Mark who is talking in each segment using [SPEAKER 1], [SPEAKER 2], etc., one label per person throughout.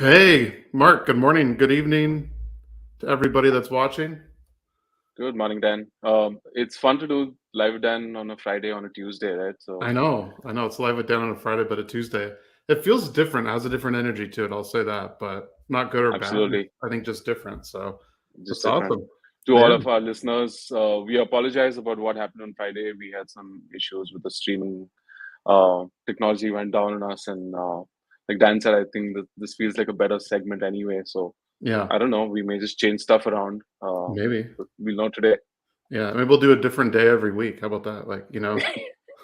[SPEAKER 1] Hey, Mark, good morning, good evening to everybody that's watching.
[SPEAKER 2] Good morning, Dan. It's fun to do live Dan on a Friday on a Tuesday, right?
[SPEAKER 1] I
[SPEAKER 2] So
[SPEAKER 1] know, I know it's live with Dan on a Friday, but a Tuesday. It feels different, has a different energy to it, I'll say that, but not good or bad.
[SPEAKER 2] absolutely,
[SPEAKER 1] I think just different. So
[SPEAKER 2] just
[SPEAKER 1] that's
[SPEAKER 2] different.
[SPEAKER 1] awesome.
[SPEAKER 2] To
[SPEAKER 1] Yeah,
[SPEAKER 2] all of our listeners, we apologize about what happened on Friday. We had some issues with the streaming. Technology went down on us, and like Dan said, I think that this feels like a better segment anyway. So
[SPEAKER 1] yeah,
[SPEAKER 2] I don't know. We may just change stuff around.
[SPEAKER 1] maybe.
[SPEAKER 2] But we'll know today.
[SPEAKER 1] Yeah, maybe we'll do a different day every week. How about that? Like,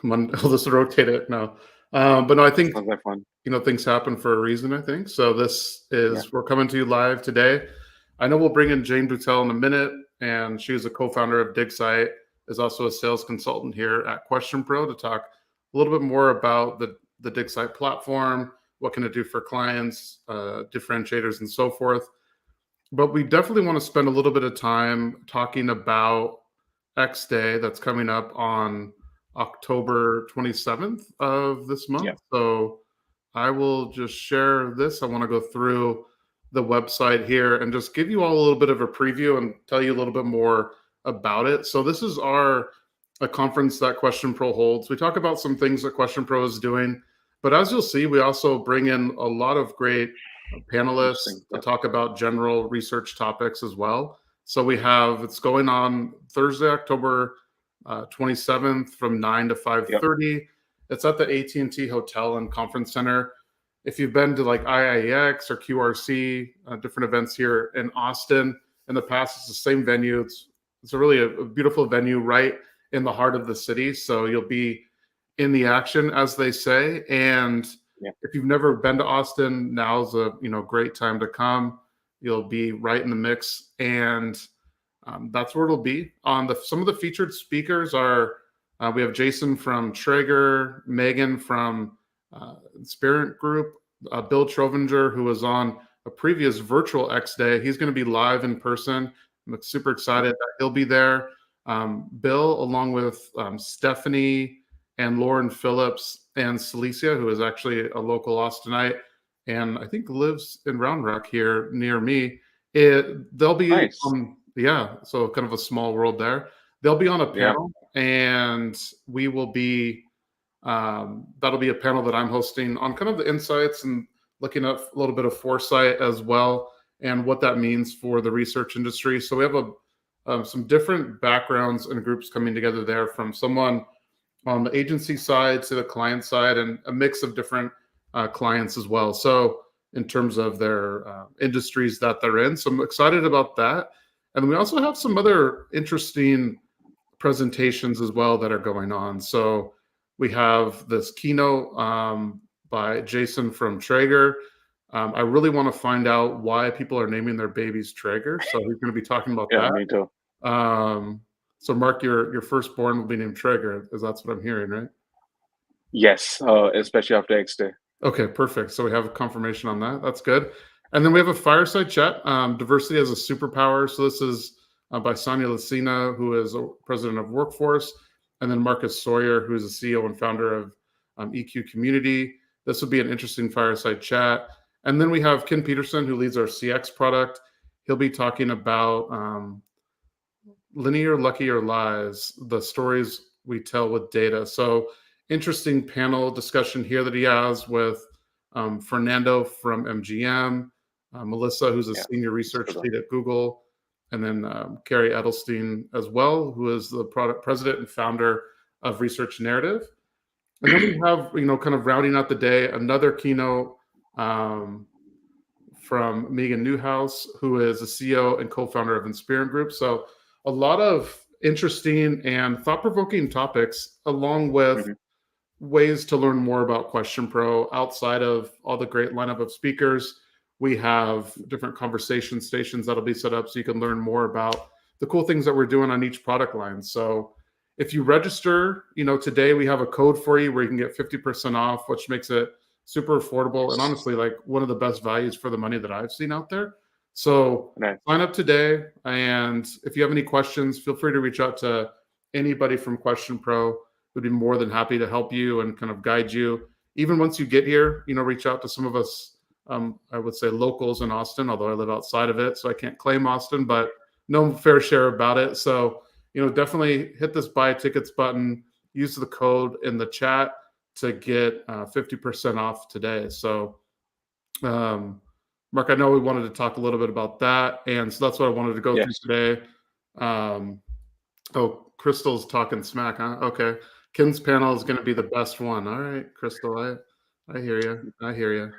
[SPEAKER 1] Monday, we'll just rotate it. No. But no, I think,
[SPEAKER 2] Sounds like fun.
[SPEAKER 1] things happen for a reason, I think. So
[SPEAKER 2] Yeah.
[SPEAKER 1] we're coming to you live today. I know we'll bring in Jane Boutelle in a minute, and she's a co-founder of Digsite, is also a sales consultant here at QuestionPro to talk a little bit more about the Digsite platform, what can it do for clients, differentiators, and so forth. But we definitely want to spend a little bit of time talking about XDay that's coming up on October 27th of this
[SPEAKER 2] Yeah.
[SPEAKER 1] month. So I will just share this. I want to go through the website here and just give you all a little bit of a preview and tell you a little bit more about it. So this is a conference that QuestionPro holds. We talk about some things that QuestionPro is doing, but as you'll see, we also bring in a lot of great
[SPEAKER 2] Interesting.
[SPEAKER 1] panelists to
[SPEAKER 2] Yeah.
[SPEAKER 1] talk about general research topics as well. So it's going on Thursday, October 27th from 9 to
[SPEAKER 2] Yep.
[SPEAKER 1] 5:30. It's at the AT&T Hotel and Conference Center. If you've been to like IIEX or QRC, different events here in Austin in the past, it's the same venue. It's a really a beautiful venue right in the heart of the city. So you'll be in the action, as they say. And
[SPEAKER 2] Yeah.
[SPEAKER 1] if you've never been to Austin, now's a great time to come. You'll be right in the mix, and that's where it'll be. Some of the featured speakers are we have Jason from Traeger, Megan from Spirit Group, Bill Trovinger, who was on a previous virtual X Day. He's going to be live in person. I'm super excited that he'll be there. Bill, along with Stephanie and Lauren Phillips and Celicia, who is actually a local Austinite and I think lives in Round Rock here near me. They'll be
[SPEAKER 2] Nice.
[SPEAKER 1] yeah, so kind of a small world there. They'll be on a
[SPEAKER 2] Yeah.
[SPEAKER 1] panel, and we will be that'll be a panel that I'm hosting on kind of the insights and looking at a little bit of foresight as well and what that means for the research industry. So we have some different backgrounds and groups coming together there, from someone on the agency side to the client side, and a mix of different clients as well. So in terms of their industries that they're in, so I'm excited about that. And we also have some other interesting presentations as well that are going on. So we have this keynote by Jason from Traeger. I really want to find out why people are naming their babies Traeger. So he's going to be talking about
[SPEAKER 2] Yeah.
[SPEAKER 1] that.
[SPEAKER 2] Me too.
[SPEAKER 1] So Mark, your firstborn will be named Traeger, because that's what I'm hearing, right?
[SPEAKER 2] Yes, especially after XDay.
[SPEAKER 1] Okay, perfect. So we have a confirmation on that. That's good. And then we have a fireside chat. Diversity as a superpower. So this is by Sonia Lucina, who is a president of Workforce, and then Marcus Sawyer, who is the CEO and founder of EQ Community. This would be an interesting fireside chat. And then we have Ken Peterson, who leads our CX product. He'll be talking about linear, lucky, or lies, the stories we tell with data. So interesting panel discussion here that he has with Fernando from MGM, Melissa, who's a
[SPEAKER 2] Yeah,
[SPEAKER 1] senior
[SPEAKER 2] it's
[SPEAKER 1] research
[SPEAKER 2] good one.
[SPEAKER 1] lead at Google, and then Carrie Edelstein as well, who is the product president and founder of Research Narrative. And then we have, kind of rounding out the day, another keynote from Megan Newhouse, who is the CEO and co-founder of Inspiring Group. So a lot of interesting and thought-provoking topics, along with
[SPEAKER 2] Hmm.
[SPEAKER 1] ways to learn more about QuestionPro outside of all the great lineup of speakers. We have different conversation stations that'll be set up so you can learn more about the cool things that we're doing on each product line. So if you register, today we have a code for you where you can get 50% off, which makes it super affordable and honestly like one of the best values for the money that I've seen out there. So
[SPEAKER 2] Right.
[SPEAKER 1] sign up today, and if you have any questions, feel free to reach out to anybody from QuestionPro. Would be more than happy to help you and kind of guide you. Even once you get here, reach out to some of us I would say locals in Austin, although I live outside of it, so I can't claim Austin, but know fair share about it. So, definitely hit this buy tickets button, use the code in the chat to get 50% off today. So, Mark, I know we wanted to talk a little bit about that, and so that's what I wanted to go through today. Oh, Crystal's talking smack, huh? Okay. Kim's panel is going to be the best one. All right, Crystal, I hear you. I hear you.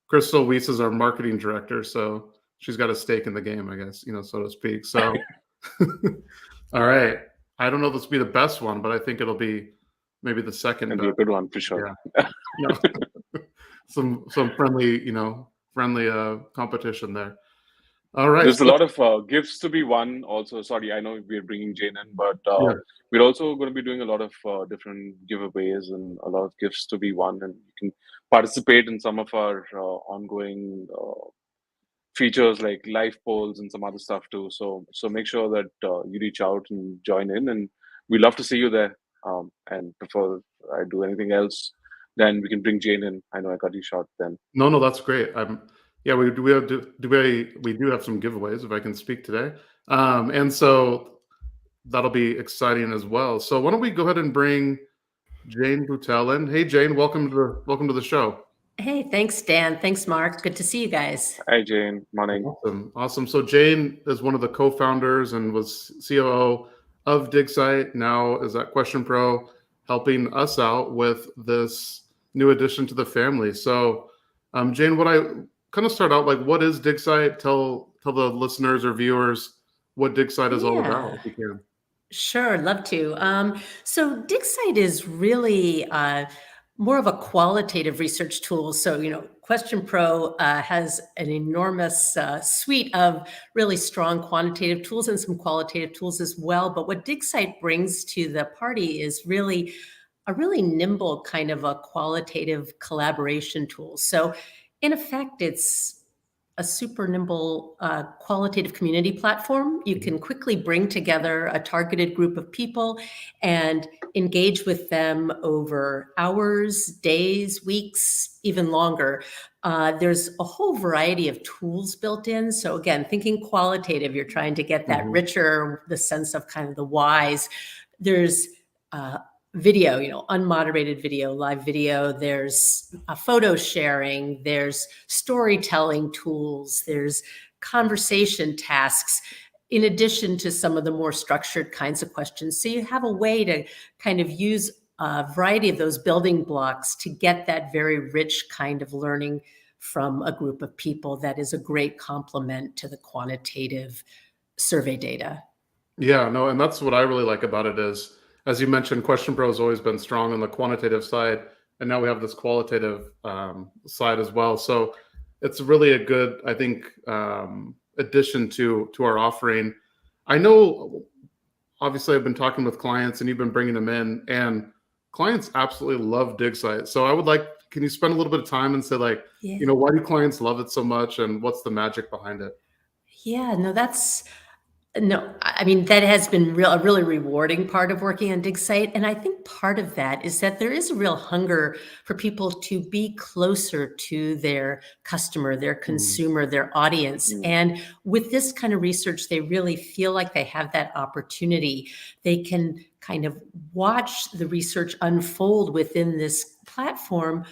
[SPEAKER 1] Crystal Weiss is our marketing director, so she's got a stake in the game, I guess, so to speak. So, all right. I don't know if this will be the best one, but I think it'll be maybe the second.
[SPEAKER 2] It'll be a good one for sure.
[SPEAKER 1] Yeah. some friendly, competition there. All right.
[SPEAKER 2] There's a lot of gifts to be won also. Sorry, I know we're bringing Jane in, but we're also going to be doing a lot of different giveaways and a lot of gifts to be won. And you can participate in some of our ongoing features like live polls and some other stuff too. So make sure that you reach out and join in. And we'd love to see you there. And before I do anything else, then we can bring Jane in. I know I cut you short then.
[SPEAKER 1] No, that's great. Yeah, we do have some giveaways if I can speak today, and so that'll be exciting as well. So why don't we go ahead and bring Jane Boutelle in? Hey, Jane, welcome to the show.
[SPEAKER 3] Hey, thanks, Dan. Thanks, Mark. Good to see you guys.
[SPEAKER 2] Hi, Jane. Morning.
[SPEAKER 1] Awesome. So Jane is one of the co-founders and was COO of Digsite. Now is at QuestionPro, helping us out with this new addition to the family. So, Jane, what I kind of start out like, what is Digsite? Tell the listeners or viewers what Digsite is all about, if you can.
[SPEAKER 3] Sure, love to. So Digsite is really more of a qualitative research tool. So, QuestionPro has an enormous suite of really strong quantitative tools and some qualitative tools as well. But what Digsite brings to the party is really a really nimble kind of a qualitative collaboration tool. So in effect, it's a super nimble qualitative community platform. You can quickly bring together a targeted group of people and engage with them over hours, days, weeks, even longer. There's a whole variety of tools built in. So again, thinking qualitative, you're trying to get that richer, the sense of kind of the whys. There's video, unmoderated video, live video, there's photo sharing, there's storytelling tools, there's conversation tasks, in addition to some of the more structured kinds of questions. So you have a way to kind of use a variety of those building blocks to get that very rich kind of learning from a group of people that is a great complement to the quantitative survey data.
[SPEAKER 1] Yeah, no, and that's what I really like about it is, as you mentioned, QuestionPro has always been strong on the quantitative side, and now we have this qualitative side as well. So it's really a good, I think, addition to our offering. I know, obviously, I've been talking with clients, and you've been bringing them in, and clients absolutely love Digsite. So I would like, can you spend a little bit of time and say, like, why do clients love it so much, and what's the magic behind it?
[SPEAKER 3] Yeah, no, I mean, that has been a really rewarding part of working on Digsite. And I think part of that is that there is a real hunger for people to be closer to their customer, their consumer, their audience. And with this kind of research, they really feel like they have that opportunity. They can kind of watch the research unfold within this platform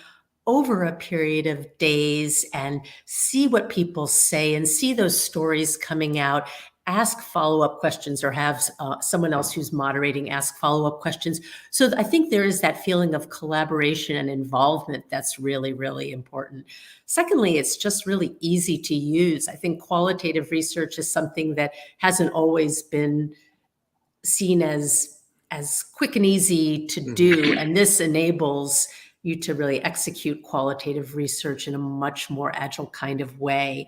[SPEAKER 3] over a period of days and see what people say and see those stories coming out. Ask follow-up questions or have someone else who's moderating ask follow-up questions. So I think there is that feeling of collaboration and involvement that's really, really important. Secondly, it's just really easy to use. I think qualitative research is something that hasn't always been seen as quick and easy to do. And this enables you to really execute qualitative research in a much more agile kind of way.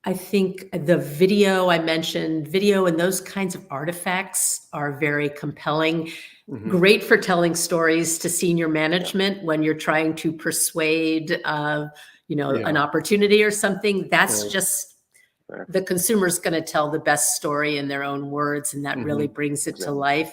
[SPEAKER 3] I think the video I mentioned, video and those kinds of artifacts are very compelling, great for telling stories to senior management when you're trying to persuade, an opportunity or something. That's just the consumer's going to tell the best story in their own words, and that really brings it to life.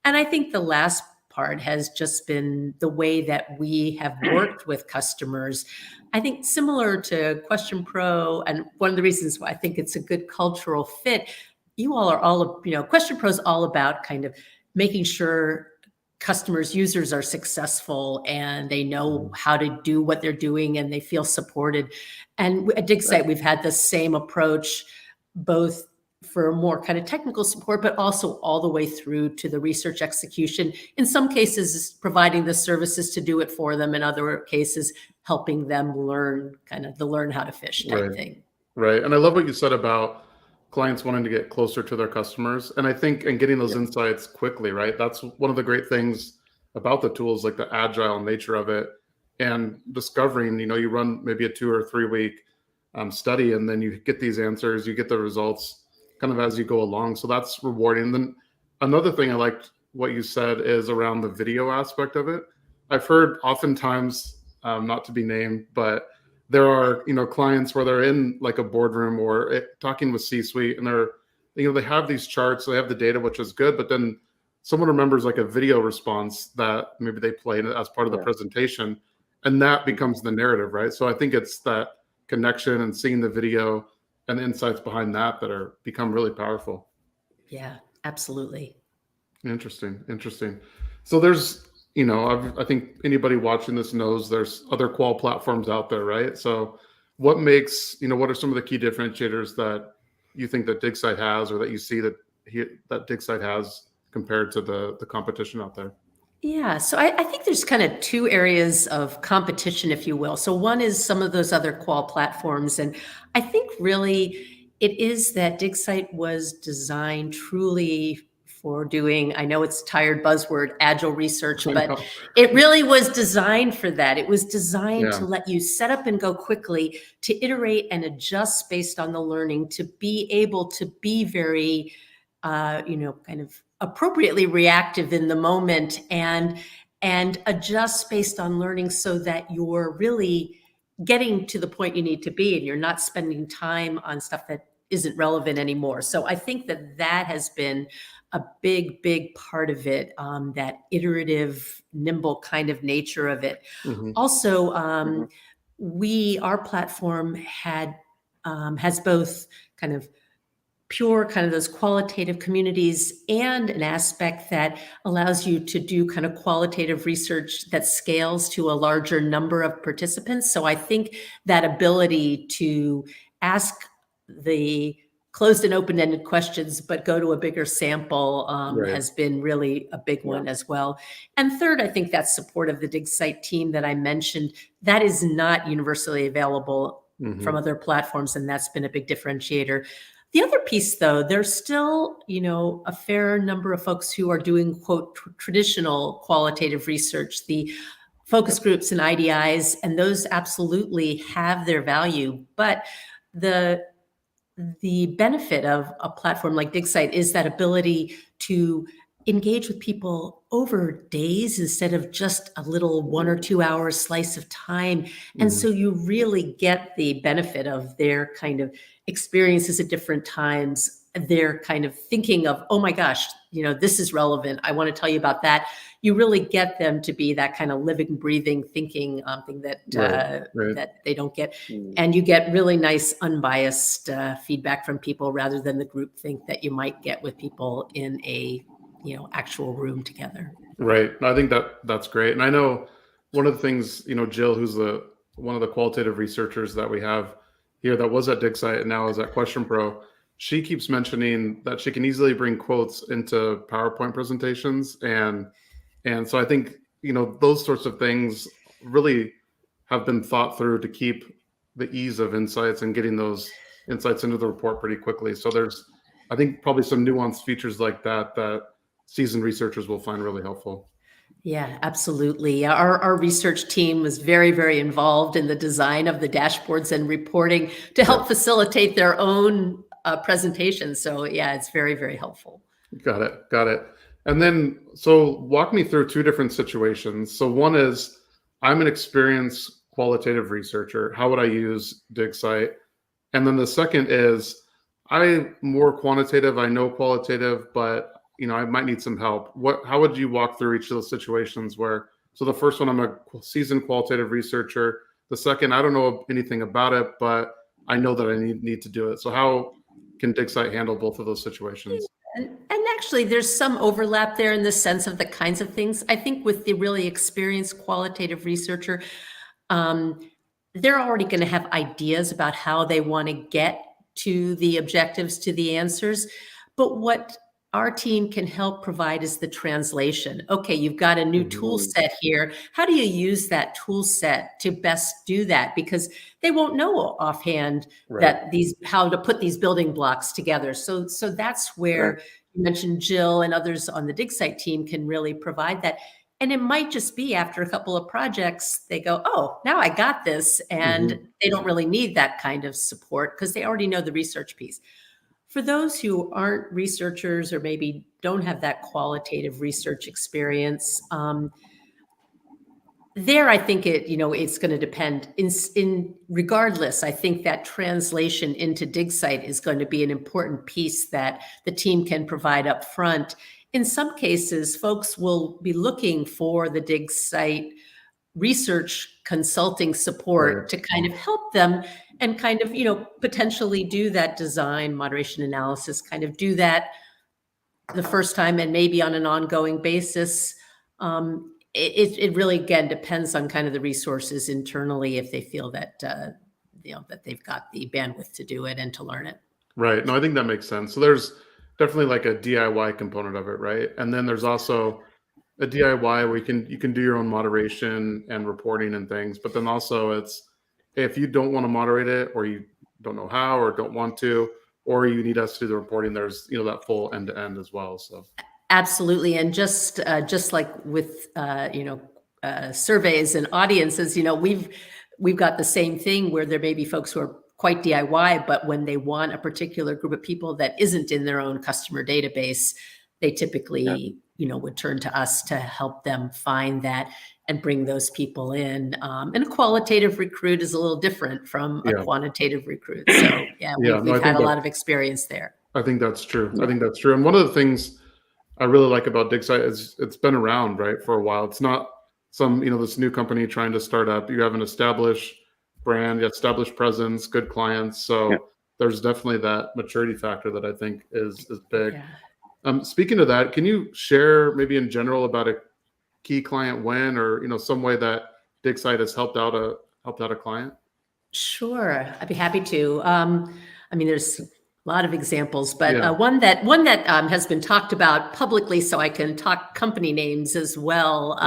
[SPEAKER 3] And I think the last part has just been the way that we have worked with customers. I think similar to QuestionPro, and one of the reasons why I think it's a good cultural fit, you all are all, QuestionPro is all about kind of making sure customers, users are successful and they know how to do what they're doing and they feel supported. And at Digsite, we've had the same approach, both for more kind of technical support, but also all the way through to the research execution. In some cases, providing the services to do it for them. In other cases, helping them learn how to fish type thing.
[SPEAKER 1] Right. And I love what you said about clients wanting to get closer to their customers. And I think, and getting those insights quickly, right? That's one of the great things about the tools, like the agile nature of it, and discovering, you run maybe a 2 or 3 week study, and then you get these answers, you get the results kind of as you go along. So that's rewarding. And then another thing I liked what you said is around the video aspect of it. I've heard oftentimes, not to be named, but there are, clients where they're in like a boardroom or talking with C-suite, and they're, they have these charts, they have the data, which is good, but then someone remembers like a video response that maybe they played as part of the presentation, and that becomes the narrative, right? So I think it's that connection and seeing the video and the insights behind that are become really powerful.
[SPEAKER 3] Yeah, absolutely.
[SPEAKER 1] Interesting. So there's, I think anybody watching this knows there's other qual platforms out there, right? So what makes, what are some of the key differentiators that you think that Digsite has, or that you see that Digsite has compared to the competition out there?
[SPEAKER 3] Yeah, so I think there's kind of 2 areas of competition, if you will. So one is some of those other qual platforms. And I think really it is that Digsite was designed truly for doing, I know it's a tired buzzword, agile research, but it really was designed for that. It was designed to let you set up and go quickly, to iterate and adjust based on the learning, to be able to be very, kind of appropriately reactive in the moment and adjust based on learning, so that you're really getting to the point you need to be and you're not spending time on stuff that isn't relevant anymore. So I think that has been a big part of it, that iterative, nimble kind of nature of it. Also, our platform has both kind of pure kind of those qualitative communities and an aspect that allows you to do kind of qualitative research that scales to a larger number of participants. So I think that ability to ask the closed and open-ended questions, but go to a bigger sample has been really a big one as well. And third, I think that support of the Digsite team that I mentioned, that is not universally available from other platforms, and that's been a big differentiator. The other piece, though, there's still, a fair number of folks who are doing, quote, traditional qualitative research, the focus groups and IDIs, and those absolutely have their value. But the benefit of a platform like Digsite is that ability to engage with people over days instead of just a little 1 or 2 hour slice of time. And so you really get the benefit of their kind of experiences at different times, their kind of thinking of, oh my gosh, this is relevant, I want to tell you about that. You really get them to be that kind of living, breathing, thinking thing that that they don't get. And you get really nice, unbiased feedback from people, rather than the group think that you might get with people in a actual room together.
[SPEAKER 1] Right. I think that's great. And I know one of the things, Jill, who's one of the qualitative researchers that we have here that was at Digsite and now is at QuestionPro, she keeps mentioning that she can easily bring quotes into PowerPoint presentations. And so I think, those sorts of things really have been thought through to keep the ease of insights and getting those insights into the report pretty quickly. So there's, I think, probably some nuanced features like that seasoned researchers will find really helpful.
[SPEAKER 3] Yeah, absolutely. Our research team was very, very involved in the design of the dashboards and reporting to help facilitate their own presentations. So yeah, it's very, very helpful.
[SPEAKER 1] Got it. And then, so walk me through 2 different situations. So one is, I'm an experienced qualitative researcher. How would I use Digsite? And then the second is, I'm more quantitative. I know qualitative, but I might need some help. How would you walk through each of those situations where, so the first one, I'm a seasoned qualitative researcher. The second, I don't know anything about it, but I know that I need to do it. So how can Digsite handle both of those situations?
[SPEAKER 3] And actually, there's some overlap there in the sense of the kinds of things. I think with the really experienced qualitative researcher, they're already going to have ideas about how they want to get to the objectives, to the answers. But what our team can help provide is the translation. Okay, you've got a new tool set here. How do you use that tool set to best do that? Because they won't know offhand that how to put these building blocks together. So that's where you mentioned Jill and others on the Digsite team can really provide that. And it might just be after a couple of projects, they go, oh, now I got this. And they don't really need that kind of support because they already know the research piece. For those who aren't researchers or maybe don't have that qualitative research experience, there, I think it's going to depend. In regardless, I think that translation into Digsite is going to be an important piece that the team can provide up front. In some cases, folks will be looking for the Digsite research consulting support to kind of help them and kind of, potentially do that design, moderation analysis, kind of do that the first time and maybe on an ongoing basis. It really, again, depends on kind of the resources internally if they feel that, that they've got the bandwidth to do it and to learn it.
[SPEAKER 1] Right. No, I think that makes sense. So there's definitely like a DIY component of it, right? And then there's also a DIY where you can do your own moderation and reporting and things, but then also it's, hey, if you don't want to moderate it or you don't know how or don't want to, or you need us to do the reporting, there's that full end to end as well. So
[SPEAKER 3] absolutely, and just like with surveys and audiences, we've got the same thing where there may be folks who are quite DIY, but when they want a particular group of people that isn't in their own customer database, they typically would turn to us to help them find that and bring those people in. And a qualitative recruit is a little different from a quantitative recruit. So we've had a lot of experience there.
[SPEAKER 1] I think that's true. I think that's true. And one of the things I really like about Digsite is it's been around, right, for a while. It's not some, this new company trying to start up. You have an established brand, established presence, good clients. So there's definitely that maturity factor that I think is big. Yeah. Speaking of that, can you share maybe in general about a key client win or some way that Digsite has helped out a client?
[SPEAKER 3] Sure, I'd be happy to. There's a lot of examples, but one that has been talked about publicly, so I can talk company names as well.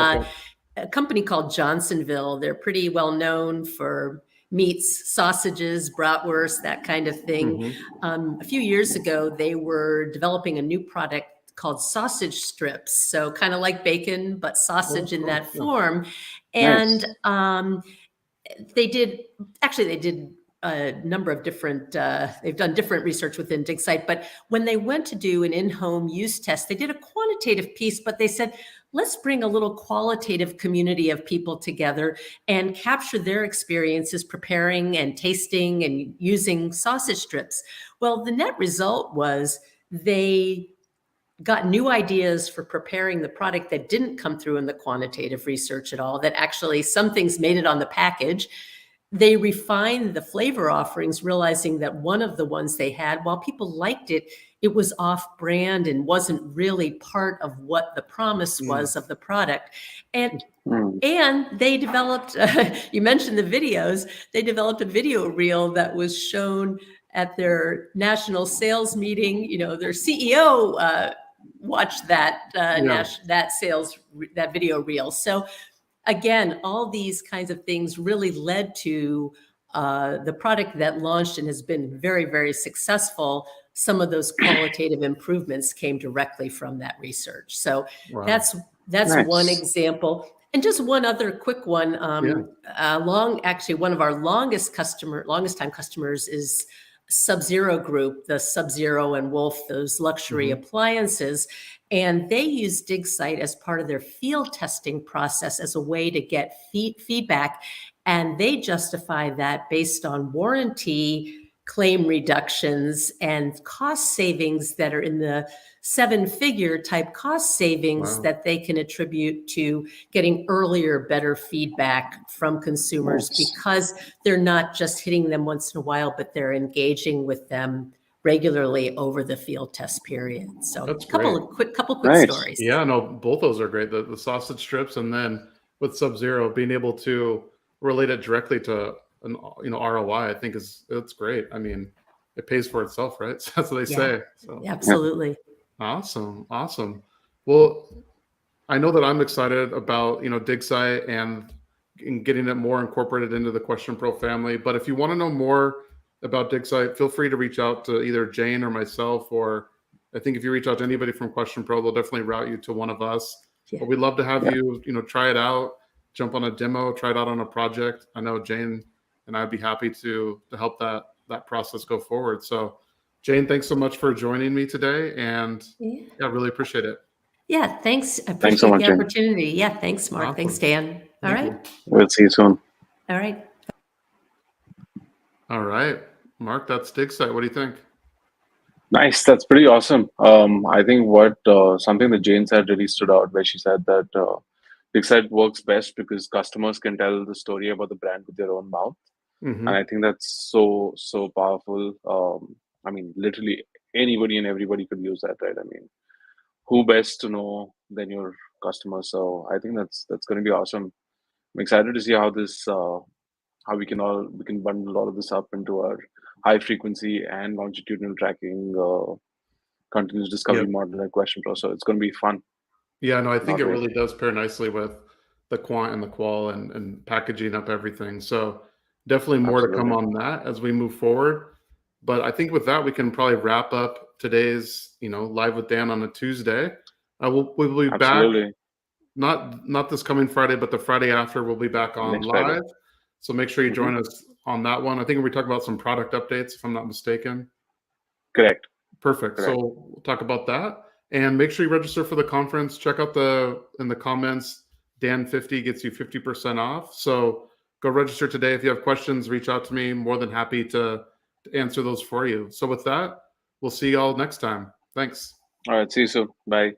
[SPEAKER 3] A company called Johnsonville. They're pretty well known for meats, sausages, bratwurst, that kind of thing. A few years ago, they were developing a new product called sausage strips. So kind of like bacon, but sausage in that form. And they did a number of different, they've done different research within Digsite, but when they went to do an in-home use test, they did a quantitative piece, but they said, let's bring a little qualitative community of people together and capture their experiences preparing and tasting and using sausage strips. Well, the net result was they got new ideas for preparing the product that didn't come through in the quantitative research at all, that actually some things made it on the package. They refined the flavor offerings, realizing that one of the ones they had, while people liked it, it was off-brand and wasn't really part of what the promise was of the product. And they developed, you mentioned the videos, they developed a video reel that was shown at their national sales meeting. Their CEO watched that that video reel. So again, all these kinds of things really led to the product that launched and has been very, very successful. Some of those qualitative improvements came directly from that research. So that's nice. One example. And just one other quick one. Actually, one of our longest time customers is Sub-Zero Group, the Sub-Zero and Wolf, those luxury appliances. And they use Digsite as part of their field testing process as a way to get feedback. And they justify that based on warranty claim reductions and cost savings that are in the 7-figure type cost savings
[SPEAKER 1] Wow.
[SPEAKER 3] that they can attribute to getting earlier, better feedback from consumers
[SPEAKER 2] Nice.
[SPEAKER 3] because they're not just hitting them once in a while, but they're engaging with them regularly over the field test period. So
[SPEAKER 1] That's
[SPEAKER 3] couple
[SPEAKER 1] great.
[SPEAKER 3] quick
[SPEAKER 2] Nice.
[SPEAKER 3] stories.
[SPEAKER 1] Yeah, no, both those are great. The sausage strips, and then with Sub-Zero, being able to relate it directly to an ROI, I think it's great. I mean, it pays for itself, right? So that's what they
[SPEAKER 3] Yeah.
[SPEAKER 1] say. So
[SPEAKER 3] Absolutely.
[SPEAKER 1] awesome. Well, I know that I'm excited about Digsite and getting it more incorporated into the QuestionPro family. But if you want to know more about Digsite, feel free to reach out to either Jane or myself, or I think if you reach out to anybody from QuestionPro, they'll definitely route you to one of us.
[SPEAKER 3] Yeah.
[SPEAKER 1] But we'd love to have
[SPEAKER 2] Yeah.
[SPEAKER 1] you, try it out, jump on a demo, try it out on a project. I know Jane and I'd be happy to help that process go forward. So, Jane, thanks so much for joining me today, and
[SPEAKER 3] Yeah.
[SPEAKER 1] really appreciate it.
[SPEAKER 3] Yeah, thanks. I
[SPEAKER 2] Thanks so
[SPEAKER 3] appreciate
[SPEAKER 2] much,
[SPEAKER 3] the
[SPEAKER 2] Jane.
[SPEAKER 3] opportunity. Yeah, thanks, Mark. Thanks,
[SPEAKER 1] Awesome.
[SPEAKER 3] Dan. All
[SPEAKER 1] Thank
[SPEAKER 3] right.
[SPEAKER 1] you.
[SPEAKER 2] We'll see you soon.
[SPEAKER 3] All right.
[SPEAKER 1] All right, Mark, that's Digsite. What do you think?
[SPEAKER 2] Nice. That's pretty awesome. I think what something that Jane said really stood out, where she said that Digsite works best because customers can tell the story about the brand with their own mouth, and I think that's so powerful. I mean, literally anybody and everybody could use that, right? I mean, who best to know than your customers? So I think that's going to be awesome. I'm excited to see how this how we can bundle all of this up into our high frequency and longitudinal tracking continuous discovery
[SPEAKER 1] Yep.
[SPEAKER 2] model at QuestionPro. So it's going to be fun.
[SPEAKER 1] Yeah, no, I think
[SPEAKER 2] Not
[SPEAKER 1] it
[SPEAKER 2] wait.
[SPEAKER 1] really does pair nicely with the quant and the qual and packaging up everything. So definitely more to come
[SPEAKER 2] Absolutely.
[SPEAKER 1] on that as we move forward. But I think with that, we can probably wrap up today's, Live with Dan on a Tuesday. We'll be back,
[SPEAKER 2] Absolutely.
[SPEAKER 1] not this coming Friday, but the Friday after, we'll be back on
[SPEAKER 2] Next Friday.
[SPEAKER 1] live. So make sure you
[SPEAKER 2] Mhm.
[SPEAKER 1] join us on that one. I think we talk about some product updates, if I'm not mistaken.
[SPEAKER 2] Correct.
[SPEAKER 1] Perfect.
[SPEAKER 2] Correct.
[SPEAKER 1] So we'll talk about that. And make sure you register for the conference. Check out in the comments, Dan50 gets you 50% off. So go register today. If you have questions, reach out to me. More than happy to answer those for you. So with that, we'll see you all next time. Thanks.
[SPEAKER 2] All right. See you soon. Bye.